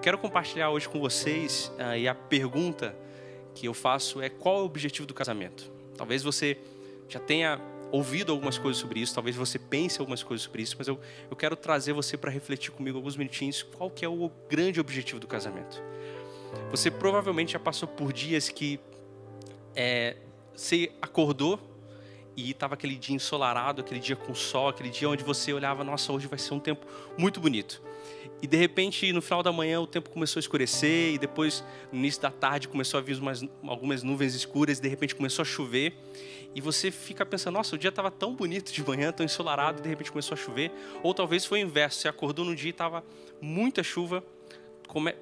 quero compartilhar hoje com vocês e a pergunta que eu faço é: qual é o objetivo do casamento? Talvez você já tenha ouvido algumas coisas sobre isso, talvez você pense algumas coisas sobre isso, mas eu quero trazer você para refletir comigo alguns minutinhos qual que é o grande objetivo do casamento. Você provavelmente já passou por dias que você acordou e estava aquele dia ensolarado, aquele dia com sol, aquele dia onde você olhava: nossa, hoje vai ser um tempo muito bonito. E de repente, no final da manhã, o tempo começou a escurecer, e depois, no início da tarde, começou a vir algumas nuvens escuras, e de repente começou a chover. E você fica pensando: nossa, o dia estava tão bonito de manhã, tão ensolarado, e de repente começou a chover. Ou talvez foi o inverso, você acordou num dia e estava muita chuva,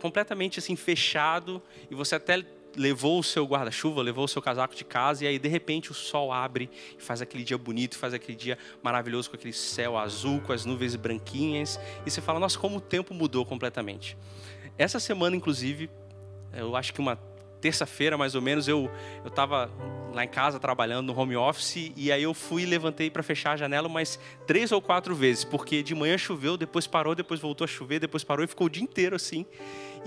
completamente assim fechado, e você até levou o seu guarda-chuva, levou o seu casaco de casa, e aí de repente o sol abre e faz aquele dia bonito, faz aquele dia maravilhoso com aquele céu azul, com as nuvens branquinhas, e você fala: nossa, como o tempo mudou completamente. Essa semana, inclusive, eu acho que uma terça-feira mais ou menos, eu estava lá em casa trabalhando no home office, e aí eu levantei para fechar a janela umas 3 ou 4 vezes, porque de manhã choveu, depois parou, depois voltou a chover, depois parou, e ficou o dia inteiro assim.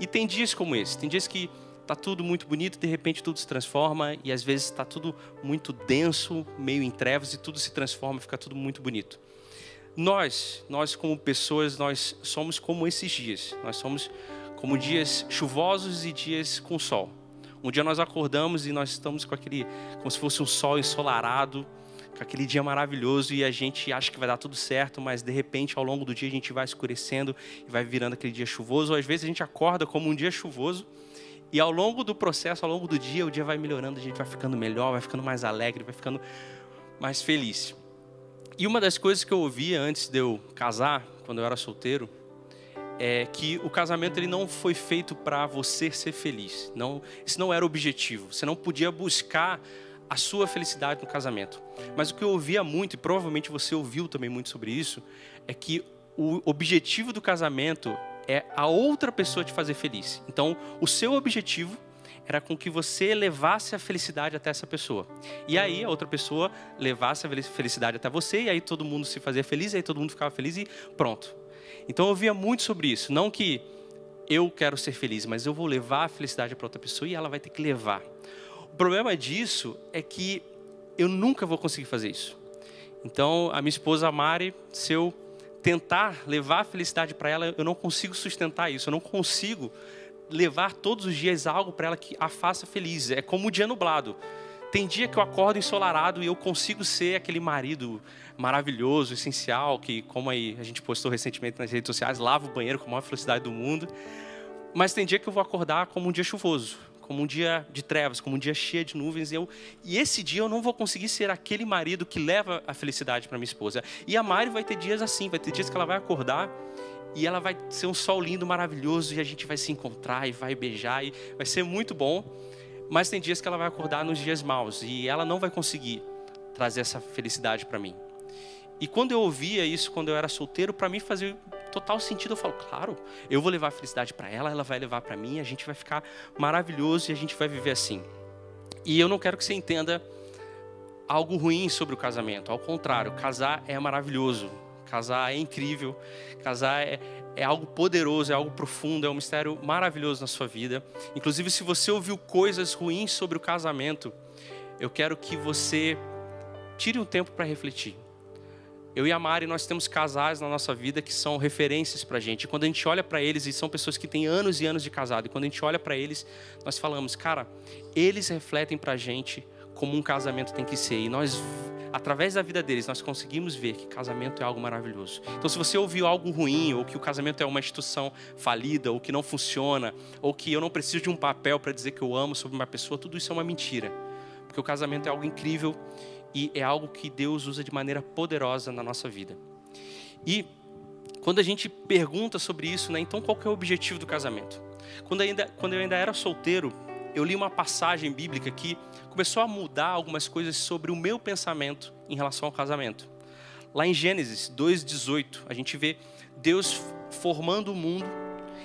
E tem dias como esse, tem dias que tá tudo muito bonito, de repente tudo se transforma, e às vezes está tudo muito denso, meio em trevas, e tudo se transforma, fica tudo muito bonito. Nós como pessoas, nós somos como esses dias. Nós somos como dias chuvosos e dias com sol. Um dia nós acordamos e nós estamos com aquele, como se fosse um sol ensolarado, com aquele dia maravilhoso, e a gente acha que vai dar tudo certo, mas de repente ao longo do dia a gente vai escurecendo e vai virando aquele dia chuvoso. Ou às vezes a gente acorda como um dia chuvoso, e ao longo do processo, ao longo do dia, o dia vai melhorando, a gente vai ficando melhor, vai ficando mais alegre, vai ficando mais feliz. E uma das coisas que eu ouvia antes de eu casar, quando eu era solteiro, é que o casamento ele não foi feito para você ser feliz. Esse não era o objetivo. Você não podia buscar a sua felicidade no casamento. Mas o que eu ouvia muito, e provavelmente você ouviu também muito sobre isso, é que o objetivo do casamento é a outra pessoa te fazer feliz. Então, o seu objetivo era com que você levasse a felicidade até essa pessoa. E aí, a outra pessoa levasse a felicidade até você, e aí todo mundo se fazia feliz, e aí todo mundo ficava feliz e pronto. Então, eu ouvia muito sobre isso. Não que eu quero ser feliz, mas eu vou levar a felicidade para outra pessoa e ela vai ter que levar. O problema disso é que eu nunca vou conseguir fazer isso. Então, a minha esposa Mari, se eu tentar levar a felicidade para ela, eu não consigo sustentar isso. Eu não consigo levar todos os dias algo para ela que a faça feliz. É como o dia nublado. Tem dia que eu acordo ensolarado e eu consigo ser aquele marido maravilhoso, essencial, que, como aí a gente postou recentemente nas redes sociais, lava o banheiro com a maior felicidade do mundo. Mas tem dia que eu vou acordar como um dia chuvoso, como um dia de trevas, como um dia cheio de nuvens. E esse dia eu não vou conseguir ser aquele marido que leva a felicidade para minha esposa. E a Mari vai ter dias assim, vai ter dias que ela vai acordar e ela vai ser um sol lindo, maravilhoso, e a gente vai se encontrar e vai beijar, e vai ser muito bom. Mas tem dias que ela vai acordar nos dias maus e ela não vai conseguir trazer essa felicidade para mim. E quando eu ouvia isso, quando eu era solteiro, para mim fazia total sentido. Eu falo: claro, eu vou levar a felicidade para ela, ela vai levar para mim, a gente vai ficar maravilhoso e a gente vai viver assim. E eu não quero que você entenda algo ruim sobre o casamento. Ao contrário, casar é maravilhoso, casar é incrível, casar é algo poderoso, é algo profundo, é um mistério maravilhoso na sua vida. Inclusive, se você ouviu coisas ruins sobre o casamento, eu quero que você tire um tempo para refletir. Eu e a Mari, nós temos casais na nossa vida que são referências pra gente. E quando a gente olha para eles, e são pessoas que têm anos e anos de casado, e quando a gente olha para eles, nós falamos: cara, eles refletem pra gente como um casamento tem que ser. E nós, através da vida deles, nós conseguimos ver que casamento é algo maravilhoso. Então, se você ouviu algo ruim, ou que o casamento é uma instituição falida, ou que não funciona, ou que eu não preciso de um papel para dizer que eu amo sobre uma pessoa, tudo isso é uma mentira. Porque o casamento é algo incrível e é algo que Deus usa de maneira poderosa na nossa vida. E quando a gente pergunta sobre isso, né, então qual que é o objetivo do casamento? Quando eu ainda era solteiro, eu li uma passagem bíblica que começou a mudar algumas coisas sobre o meu pensamento em relação ao casamento. Lá em Gênesis 2:18, a gente vê Deus formando o mundo,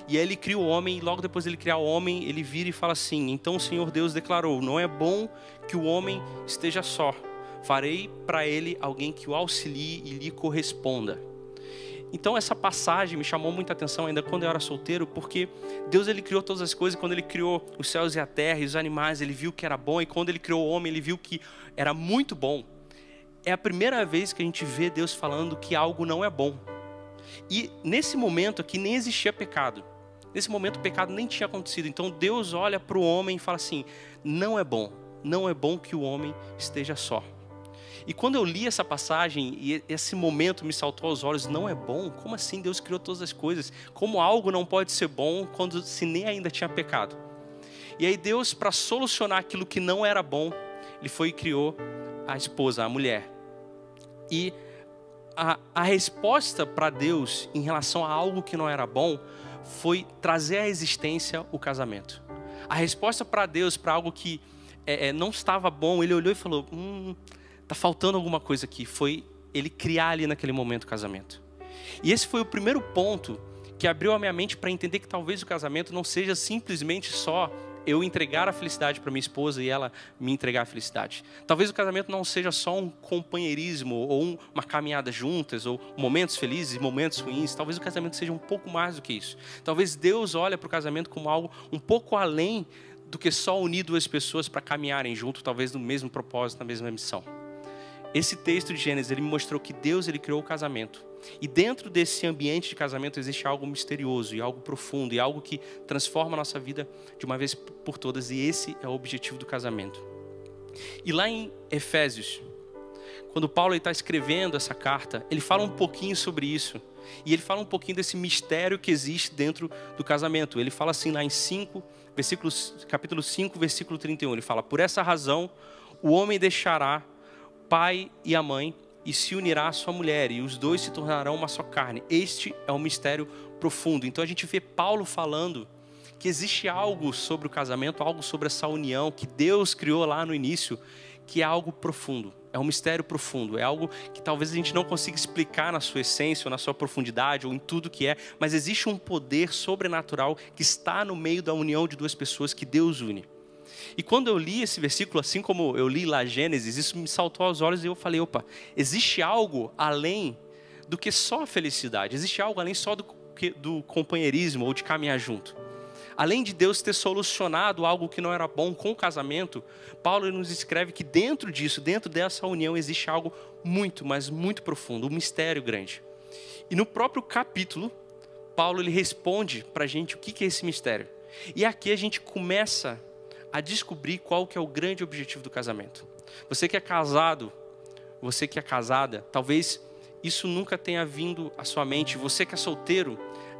e aí ele cria o homem, e logo depois de ele criar o homem, ele vira e fala assim: então o Senhor Deus declarou: não é bom que o homem esteja só. Farei para ele alguém que o auxilie e lhe corresponda. Então essa passagem me chamou muita atenção ainda quando eu era solteiro, porque Deus ele criou todas as coisas. Quando ele criou os céus e a terra e os animais, ele viu que era bom. E quando ele criou o homem, ele viu que era muito bom. É a primeira vez que a gente vê Deus falando que algo não é bom. E nesse momento aqui nem existia pecado. Nesse momento o pecado nem tinha acontecido. Então Deus olha para o homem e fala assim: não é bom que o homem esteja só. E quando eu li essa passagem e esse momento me saltou aos olhos, não é bom? Como assim Deus criou todas as coisas? Como algo não pode ser bom quando se nem ainda tinha pecado? E aí Deus, para solucionar aquilo que não era bom, ele foi e criou a esposa, a mulher. E a resposta para Deus em relação a algo que não era bom foi trazer à existência o casamento. A resposta para Deus para algo que não estava bom, ele olhou e falou: tá faltando alguma coisa aqui. Foi ele criar ali naquele momento o casamento. E esse foi o primeiro ponto que abriu a minha mente para entender que talvez o casamento não seja simplesmente só eu entregar a felicidade para minha esposa e ela me entregar a felicidade. Talvez o casamento não seja só um companheirismo ou uma caminhada juntas, ou momentos felizes e momentos ruins. Talvez o casamento seja um pouco mais do que isso. Talvez Deus olhe para o casamento como algo um pouco além do que só unir duas pessoas para caminharem junto, talvez no mesmo propósito, na mesma missão. Esse texto de Gênesis, ele me mostrou que Deus ele criou o casamento. E dentro desse ambiente de casamento existe algo misterioso e algo profundo e algo que transforma a nossa vida de uma vez por todas. E esse é o objetivo do casamento. E lá em Efésios, quando Paulo está escrevendo essa carta, ele fala um pouquinho sobre isso. E ele fala um pouquinho desse mistério que existe dentro do casamento. Ele fala assim lá em capítulo 5, versículo 31. Ele fala: por essa razão, o homem deixará pai e a mãe e se unirá à sua mulher, e os dois se tornarão uma só carne. Este é um mistério profundo. Então a gente vê Paulo falando que existe algo sobre o casamento, algo sobre essa união que Deus criou lá no início, que é algo profundo, é um mistério profundo, é algo que talvez a gente não consiga explicar na sua essência, ou na sua profundidade, ou em tudo que é, mas existe um poder sobrenatural que está no meio da união de duas pessoas que Deus une. E quando eu li esse versículo, assim como eu li lá Gênesis, isso me saltou aos olhos e eu falei: opa, existe algo além do que só a felicidade, existe algo além só do companheirismo ou de caminhar junto. Além de Deus ter solucionado algo que não era bom com o casamento, Paulo nos escreve que dentro disso, dentro dessa união, existe algo muito, mas muito profundo, um mistério grande. E no próprio capítulo, Paulo ele responde para a gente o que é esse mistério. E aqui a gente começa a descobrir qual que é o grande objetivo do casamento. Você que é casado, você que é casada, talvez isso nunca tenha vindo à sua mente. Você que é solteiro,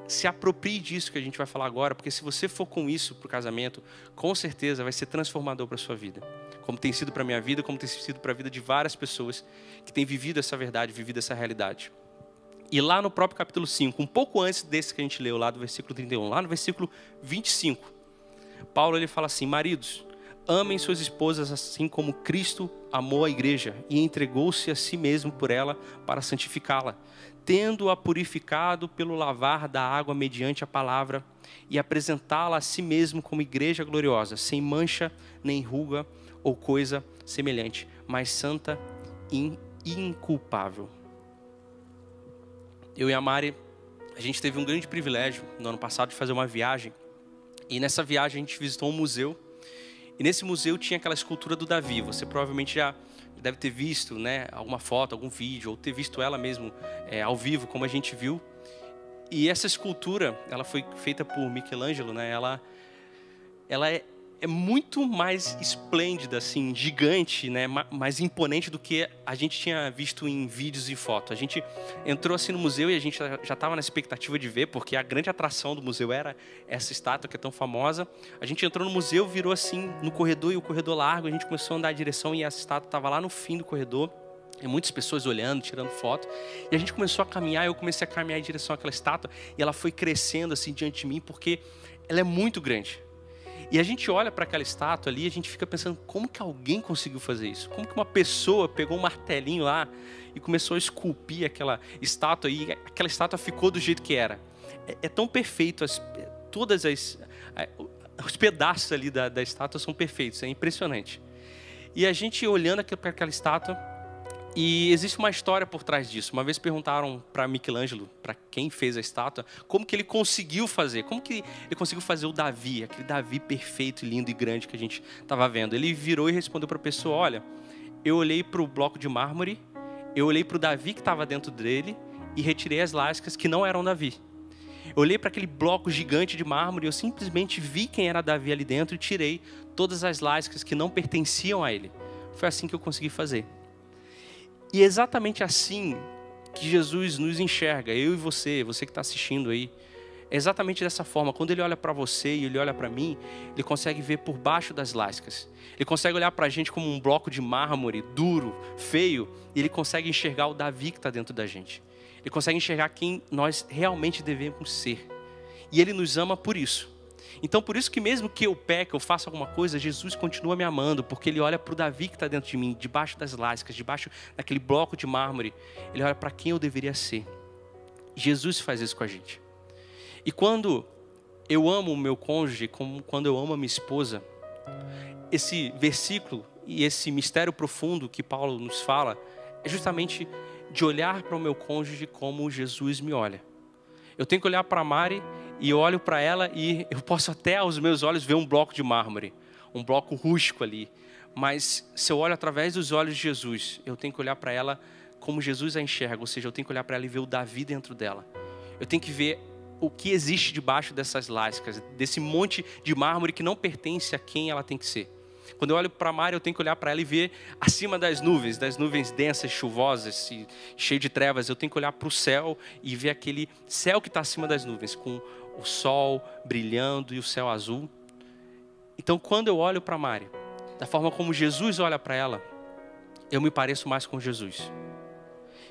se aproprie disso que a gente vai falar agora, porque se você for com isso para o casamento, com certeza vai ser transformador para a sua vida. Como tem sido para a minha vida, como tem sido para a vida de várias pessoas que têm vivido essa verdade, vivido essa realidade. E lá no próprio capítulo 5, um pouco antes desse que a gente leu, lá do versículo 31, lá no versículo 25, Paulo ele fala assim: maridos, amem suas esposas assim como Cristo amou a igreja e entregou-se a si mesmo por ela para santificá-la, tendo-a purificado pelo lavar da água mediante a palavra e apresentá-la a si mesmo como igreja gloriosa, sem mancha, nem ruga ou coisa semelhante, mas santa e inculpável. Eu e a Mari, a gente teve um grande privilégio no ano passado de fazer uma viagem. E nessa viagem a gente visitou um museu. E nesse museu tinha aquela escultura do Davi. Você provavelmente já deve ter visto, né, alguma foto, algum vídeo, ou ter visto ela mesmo ao vivo, como a gente viu. E essa escultura, ela foi feita por Michelangelo, né? Ela é muito mais esplêndida, assim, gigante, né? Mais imponente do que a gente tinha visto em vídeos e fotos. A gente entrou assim no museu e a gente já estava na expectativa de ver, porque a grande atração do museu era essa estátua que é tão famosa. A gente entrou no museu, virou assim no corredor, e o corredor largo, a gente começou a andar em direção e essa estátua estava lá no fim do corredor. E muitas pessoas olhando, tirando foto. E a gente começou a caminhar, eu comecei a caminhar em direção àquela estátua, e ela foi crescendo assim diante de mim, porque ela é muito grande. E a gente olha para aquela estátua ali e a gente fica pensando, como que alguém conseguiu fazer isso? Como que uma pessoa pegou um martelinho lá e começou a esculpir aquela estátua e aquela estátua ficou do jeito que era? É tão perfeito, os pedaços ali da estátua são perfeitos, é impressionante. E a gente olhando para aquela estátua, E existe uma história por trás disso. Uma vez perguntaram para Michelangelo, para quem fez a estátua, como que ele conseguiu fazer, como que ele conseguiu fazer o Davi, aquele Davi perfeito, lindo e grande que a gente estava vendo. Ele virou e respondeu para a pessoa: olha, eu olhei para o bloco de mármore, eu olhei para o Davi que estava dentro dele e retirei as lascas que não eram Davi. Eu olhei para aquele bloco gigante de mármore e eu simplesmente vi quem era Davi ali dentro e tirei todas as lascas que não pertenciam a ele. Foi assim que eu consegui fazer. E é exatamente assim que Jesus nos enxerga, eu e você que está assistindo aí. É exatamente dessa forma. Quando ele olha para você e ele olha para mim, ele consegue ver por baixo das lascas. Ele consegue olhar para a gente como um bloco de mármore, duro, feio, e ele consegue enxergar o Davi que está dentro da gente. Ele consegue enxergar quem nós realmente devemos ser. E ele nos ama por isso. Então, por isso que mesmo que eu peque, eu faça alguma coisa, Jesus continua me amando, porque ele olha para o Davi que está dentro de mim, debaixo das lascas, debaixo daquele bloco de mármore. Ele olha para quem eu deveria ser. Jesus faz isso com a gente. E quando eu amo o meu cônjuge, como quando eu amo a minha esposa, esse versículo e esse mistério profundo que Paulo nos fala, é justamente de olhar para o meu cônjuge como Jesus me olha. Eu tenho que olhar para a Mari e eu olho para ela e eu posso até aos meus olhos ver um bloco de mármore, um bloco rústico ali. Mas se eu olho através dos olhos de Jesus, eu tenho que olhar para ela como Jesus a enxerga. Ou seja, eu tenho que olhar para ela e ver o Davi dentro dela. Eu tenho que ver o que existe debaixo dessas lascas, desse monte de mármore que não pertence a quem ela tem que ser. Quando eu olho para a Mari, eu tenho que olhar para ela e ver acima das nuvens densas, chuvosas, e cheio de trevas. Eu tenho que olhar para o céu e ver aquele céu que está acima das nuvens, com o sol brilhando e o céu azul. Então, quando eu olho para a Mari, da forma como Jesus olha para ela, eu me pareço mais com Jesus.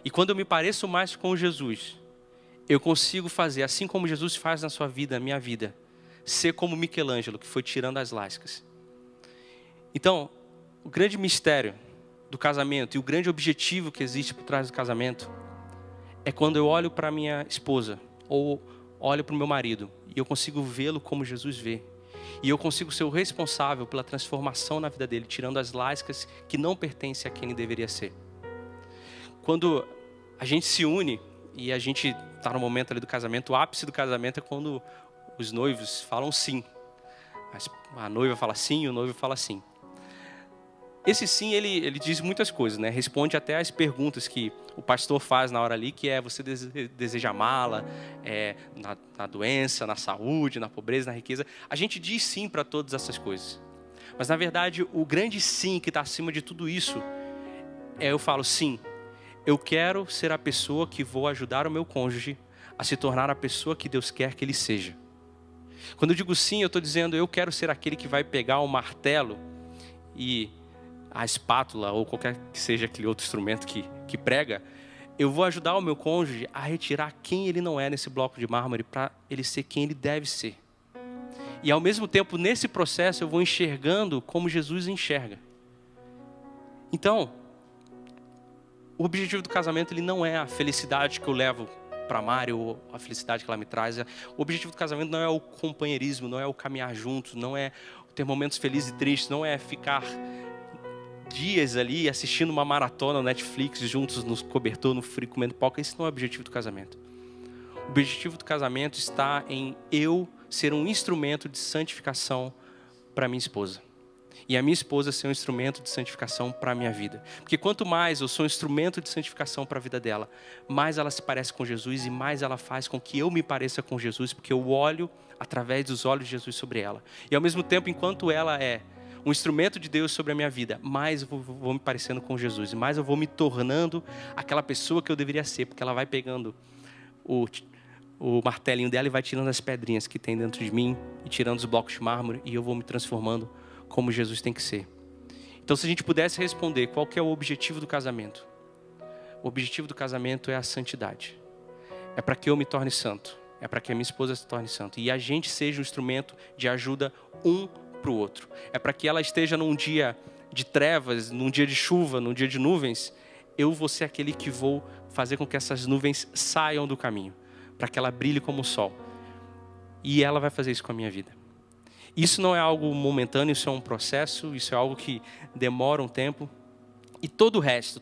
E quando eu me pareço mais com Jesus, eu consigo fazer, assim como Jesus faz na sua vida, na minha vida, ser como Michelangelo, que foi tirando as lascas. Então, o grande mistério do casamento e o grande objetivo que existe por trás do casamento é quando eu olho para minha esposa ou olho para o meu marido e eu consigo vê-lo como Jesus vê. E eu consigo ser o responsável pela transformação na vida dele, tirando as lascas que não pertencem a quem ele deveria ser. Quando a gente se une e a gente está no momento ali do casamento, o ápice do casamento é quando os noivos falam sim. A noiva fala sim e o noivo fala sim. Esse sim, ele diz muitas coisas, né? Responde até as perguntas que o pastor faz na hora ali, que é: você deseja amá-la na doença, na saúde, na pobreza, na riqueza. A gente diz sim para todas essas coisas. Mas, na verdade, o grande sim que está acima de tudo isso eu falo sim, eu quero ser a pessoa que vou ajudar o meu cônjuge a se tornar a pessoa que Deus quer que ele seja. Quando eu digo sim, eu estou dizendo: eu quero ser aquele que vai pegar o martelo e a espátula ou qualquer que seja aquele outro instrumento que prega. Eu vou ajudar o meu cônjuge a retirar quem ele não é nesse bloco de mármore para ele ser quem ele deve ser. E ao mesmo tempo, nesse processo, eu vou enxergando como Jesus enxerga. Então, o objetivo do casamento ele não é a felicidade que eu levo para a Mari ou a felicidade que ela me traz. O objetivo do casamento não é o companheirismo, não é o caminhar juntos, não é ter momentos felizes e tristes, não é ficar dias ali assistindo uma maratona no Netflix juntos no cobertor, no frio, comendo pipoca. Esse não é o objetivo do casamento. O objetivo do casamento está em eu ser um instrumento de santificação para minha esposa. E a minha esposa ser um instrumento de santificação para a minha vida. Porque quanto mais eu sou um instrumento de santificação para a vida dela, mais ela se parece com Jesus e mais ela faz com que eu me pareça com Jesus, porque eu olho através dos olhos de Jesus sobre ela. E ao mesmo tempo, enquanto ela é um instrumento de Deus sobre a minha vida, mais eu vou me parecendo com Jesus, e mais eu vou me tornando aquela pessoa que eu deveria ser, porque ela vai pegando o martelinho dela e vai tirando as pedrinhas que tem dentro de mim, e tirando os blocos de mármore, e eu vou me transformando como Jesus tem que ser. Então, se a gente pudesse responder qual que é o objetivo do casamento, o objetivo do casamento é a santidade. É para que eu me torne santo, é para que a minha esposa se torne santa, e a gente seja um instrumento de ajuda um para o outro. É para que ela esteja num dia de trevas, num dia de chuva, num dia de nuvens, eu vou ser aquele que vou fazer com que essas nuvens saiam do caminho, para que ela brilhe como o sol. E ela vai fazer isso com a minha vida. Isso não é algo momentâneo, isso é um processo, isso é algo que demora um tempo. E todo o resto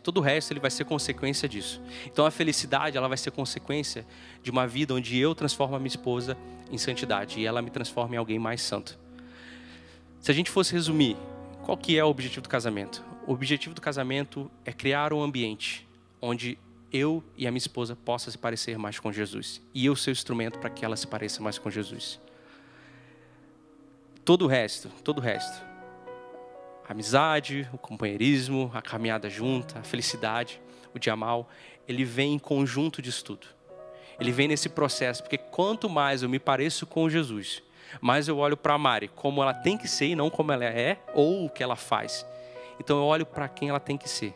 ele vai ser consequência disso. Então a felicidade, ela vai ser consequência de uma vida onde eu transformo a minha esposa em santidade e ela me transforma em alguém mais santo. Se a gente fosse resumir, qual que é o objetivo do casamento? O objetivo do casamento é criar um ambiente onde eu e a minha esposa possam se parecer mais com Jesus. E eu ser o instrumento para que ela se pareça mais com Jesus. Todo o resto, a amizade, o companheirismo, a caminhada junta, a felicidade, o dia mal, ele vem em conjunto disso tudo. Ele vem nesse processo, porque quanto mais eu me pareço com Jesus, mais eu olho para a Mari como ela tem que ser e não como ela é ou o que ela faz. Então eu olho para quem ela tem que ser.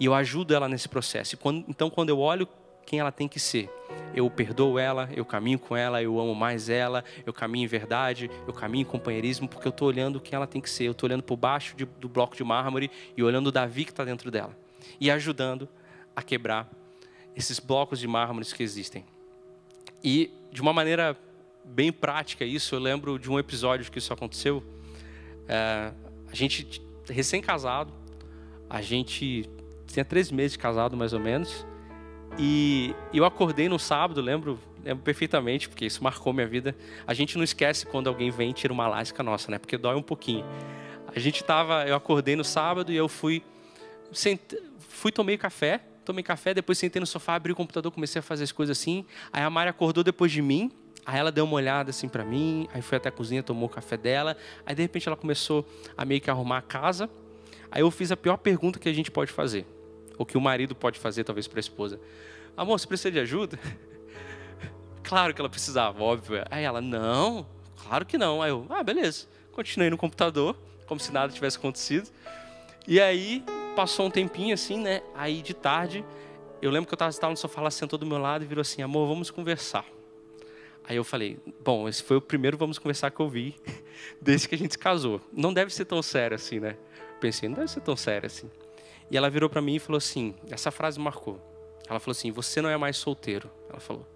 E eu ajudo ela nesse processo. Então quando eu olho quem ela tem que ser, eu perdoo ela, eu caminho com ela, eu amo mais ela, eu caminho em verdade, eu caminho em companheirismo, porque eu estou olhando quem ela tem que ser. Eu estou olhando por baixo do bloco de mármore e olhando o Davi que está dentro dela. E ajudando a quebrar esses blocos de mármore que existem. E de uma maneira bem prática isso, eu lembro de um episódio que isso aconteceu. A gente, recém-casado, a gente tinha 3 meses de casado mais ou menos. E eu acordei no sábado, lembro perfeitamente, porque isso marcou minha vida. A gente não esquece quando alguém vem e tira uma lasca nossa, né? Porque dói um pouquinho. Eu acordei no sábado e eu tomei café, depois sentei no sofá, abri o computador, comecei a fazer as coisas assim. Aí a Mari acordou depois de mim, aí ela deu uma olhada assim pra mim, aí foi até a cozinha, tomou o café dela. Aí de repente ela começou a meio que arrumar a casa. Aí eu fiz a pior pergunta que a gente pode fazer. Ou que o marido pode fazer, talvez, para a esposa. Amor, você precisa de ajuda? Claro que ela precisava, óbvio. Aí ela, não, claro que não. Aí eu, beleza. Continuei no computador, como se nada tivesse acontecido. E aí, passou um tempinho assim, né? Aí, de tarde, eu lembro que eu estava no sofá, ela sentou do meu lado e virou assim, amor, vamos conversar. Aí eu falei, bom, esse foi o primeiro vamos conversar que eu vi desde que a gente se casou. Não deve ser tão sério assim, né? Pensei, não deve ser tão sério assim. E ela virou para mim e falou assim, essa frase marcou. Ela falou assim, você não é mais solteiro. Ela falou,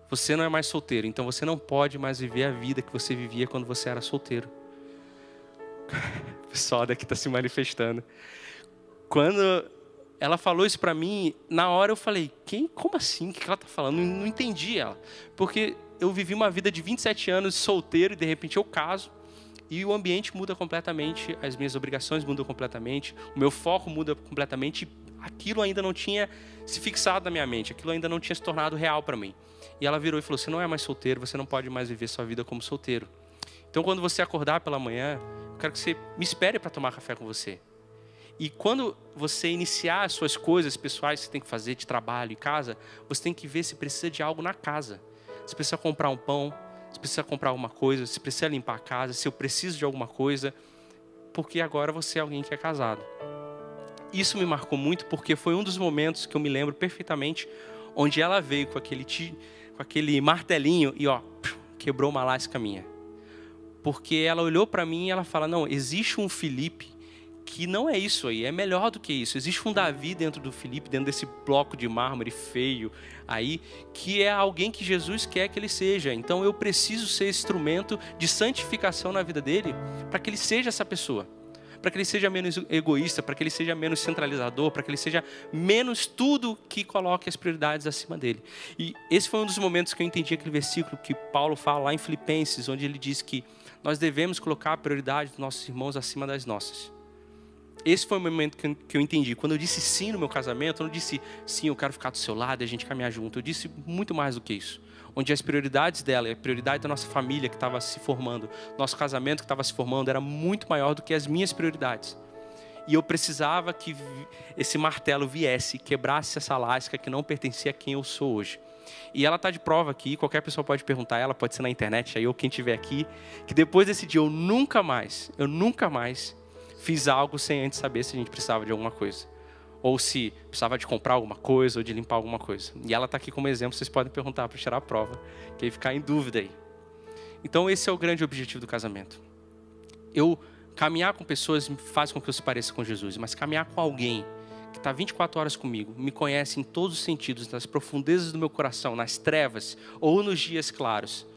você não é mais solteiro, então você não pode mais viver a vida que você vivia quando você era solteiro. O pessoal daqui está se manifestando. Quando ela falou isso para mim, na hora eu falei, como assim? O que ela está falando? Não entendi ela. Porque eu vivi uma vida de 27 anos solteiro e de repente eu caso. E o ambiente muda completamente, as minhas obrigações mudam completamente, o meu foco muda completamente. Aquilo ainda não tinha se fixado na minha mente, aquilo ainda não tinha se tornado real para mim. E ela virou e falou, você não é mais solteiro, você não pode mais viver sua vida como solteiro. Então quando você acordar pela manhã, eu quero que você me espere para tomar café com você. E quando você iniciar as suas coisas pessoais que você tem que fazer de trabalho e casa, você tem que ver se precisa de algo na casa. Se precisa comprar um pão, se precisa comprar alguma coisa, se precisa limpar a casa, se eu preciso de alguma coisa, porque agora você é alguém que é casado. Isso me marcou muito porque foi um dos momentos que eu me lembro perfeitamente, onde ela veio com aquele martelinho e quebrou uma lasca minha. Porque ela olhou para mim e ela fala, não, existe um Felipe que não é isso aí, é melhor do que isso. Existe um Davi dentro do Felipe, dentro desse bloco de mármore feio aí, que é alguém que Jesus quer que ele seja. Então eu preciso ser instrumento de santificação na vida dele, para que ele seja essa pessoa. Para que ele seja menos egoísta, para que ele seja menos centralizador, para que ele seja menos tudo que coloque as prioridades acima dele. E esse foi um dos momentos que eu entendi aquele versículo que Paulo fala lá em Filipenses, onde ele diz que nós devemos colocar a prioridade dos nossos irmãos acima das nossas. Esse foi o momento que eu entendi. Quando eu disse sim no meu casamento, eu não disse sim, eu quero ficar do seu lado e a gente caminhar junto. Eu disse muito mais do que isso. Onde as prioridades dela, a prioridade da nossa família que estava se formando, nosso casamento que estava se formando, era muito maior do que as minhas prioridades. E eu precisava que esse martelo viesse, quebrasse essa lasca que não pertencia a quem eu sou hoje. E ela está de prova aqui, qualquer pessoa pode perguntar, ela pode ser na internet, aí ou quem estiver aqui, que depois desse dia eu nunca mais fiz algo sem antes saber se a gente precisava de alguma coisa. Ou se precisava de comprar alguma coisa ou de limpar alguma coisa. E ela está aqui como exemplo, vocês podem perguntar para tirar a prova, que aí ficar em dúvida aí. Então esse é o grande objetivo do casamento. Eu caminhar com pessoas faz com que eu se pareça com Jesus, mas caminhar com alguém que está 24 horas comigo, me conhece em todos os sentidos, nas profundezas do meu coração, nas trevas ou nos dias claros,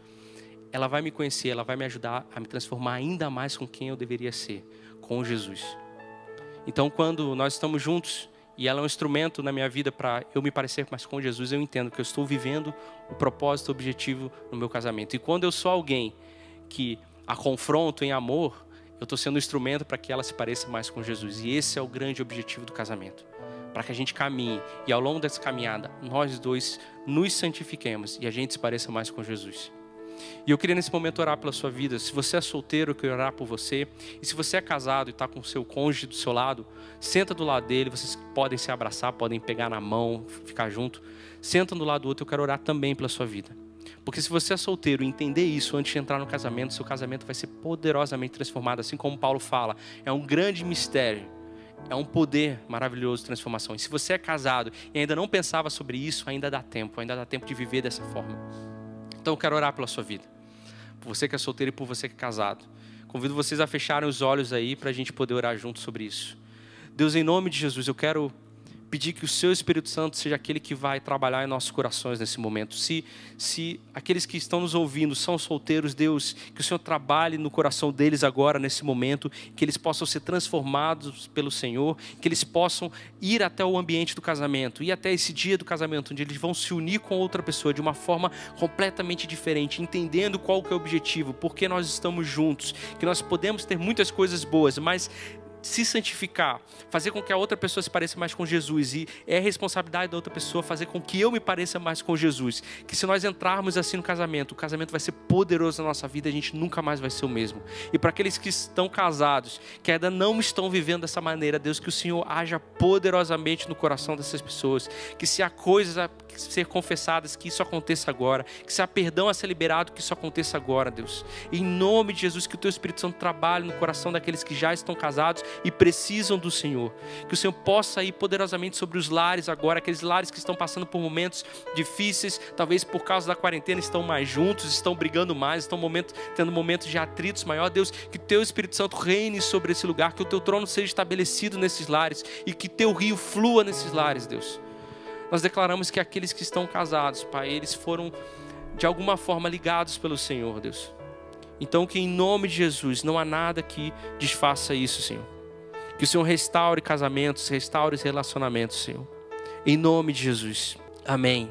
ela vai me conhecer, ela vai me ajudar a me transformar ainda mais com quem eu deveria ser, com Jesus. Então, quando nós estamos juntos e ela é um instrumento na minha vida para eu me parecer mais com Jesus, eu entendo que eu estou vivendo o propósito, o objetivo no meu casamento. E quando eu sou alguém que a confronto em amor, eu estou sendo um instrumento para que ela se pareça mais com Jesus. E esse é o grande objetivo do casamento. Para que a gente caminhe e ao longo dessa caminhada, nós dois nos santifiquemos e a gente se pareça mais com Jesus. E eu queria nesse momento orar pela sua vida. Se você é solteiro, eu quero orar por você. E se você é casado e está com o seu cônjuge do seu lado, senta do lado dele. Vocês podem se abraçar, podem pegar na mão, ficar junto. Senta um do lado do outro, eu quero orar também pela sua vida. Porque se você é solteiro e entender isso antes de entrar no casamento, seu casamento vai ser poderosamente transformado. Assim como Paulo fala, é um grande mistério. É um poder maravilhoso de transformação. E se você é casado e ainda não pensava sobre isso, ainda dá tempo de viver dessa forma. Então eu quero orar pela sua vida. Por você que é solteiro e por você que é casado. Convido vocês a fecharem os olhos aí para a gente poder orar junto sobre isso. Deus, em nome de Jesus, eu quero pedir que o seu Espírito Santo seja aquele que vai trabalhar em nossos corações nesse momento. Se aqueles que estão nos ouvindo são solteiros, Deus, que o Senhor trabalhe no coração deles agora, nesse momento, que eles possam ser transformados pelo Senhor, que eles possam ir até o ambiente do casamento, ir até esse dia do casamento, onde eles vão se unir com outra pessoa de uma forma completamente diferente, entendendo qual que é o objetivo, porque nós estamos juntos, que nós podemos ter muitas coisas boas, mas se santificar, fazer com que a outra pessoa se pareça mais com Jesus, e é a responsabilidade da outra pessoa fazer com que eu me pareça mais com Jesus, que se nós entrarmos assim no casamento, o casamento vai ser poderoso na nossa vida, a gente nunca mais vai ser o mesmo. E para aqueles que estão casados, que ainda não estão vivendo dessa maneira, Deus, que o Senhor haja poderosamente no coração dessas pessoas, que se há coisas a ser confessadas, que isso aconteça agora, que se há perdão a ser liberado, que isso aconteça agora, Deus. Em nome de Jesus, que o Teu Espírito Santo trabalhe no coração daqueles que já estão casados e precisam do Senhor. Que o Senhor possa ir poderosamente sobre os lares agora, aqueles lares que estão passando por momentos difíceis, talvez por causa da quarentena estão mais juntos, estão brigando mais, estão tendo momentos de atritos maior. Deus, que o Teu Espírito Santo reine sobre esse lugar, que o Teu trono seja estabelecido nesses lares e que Teu rio flua nesses lares, Deus. Nós declaramos que aqueles que estão casados, Pai, eles foram de alguma forma ligados pelo Senhor, Deus. Então que em nome de Jesus não há nada que desfaça isso, Senhor. Que o Senhor restaure casamentos, restaure relacionamentos, Senhor. Em nome de Jesus. Amém.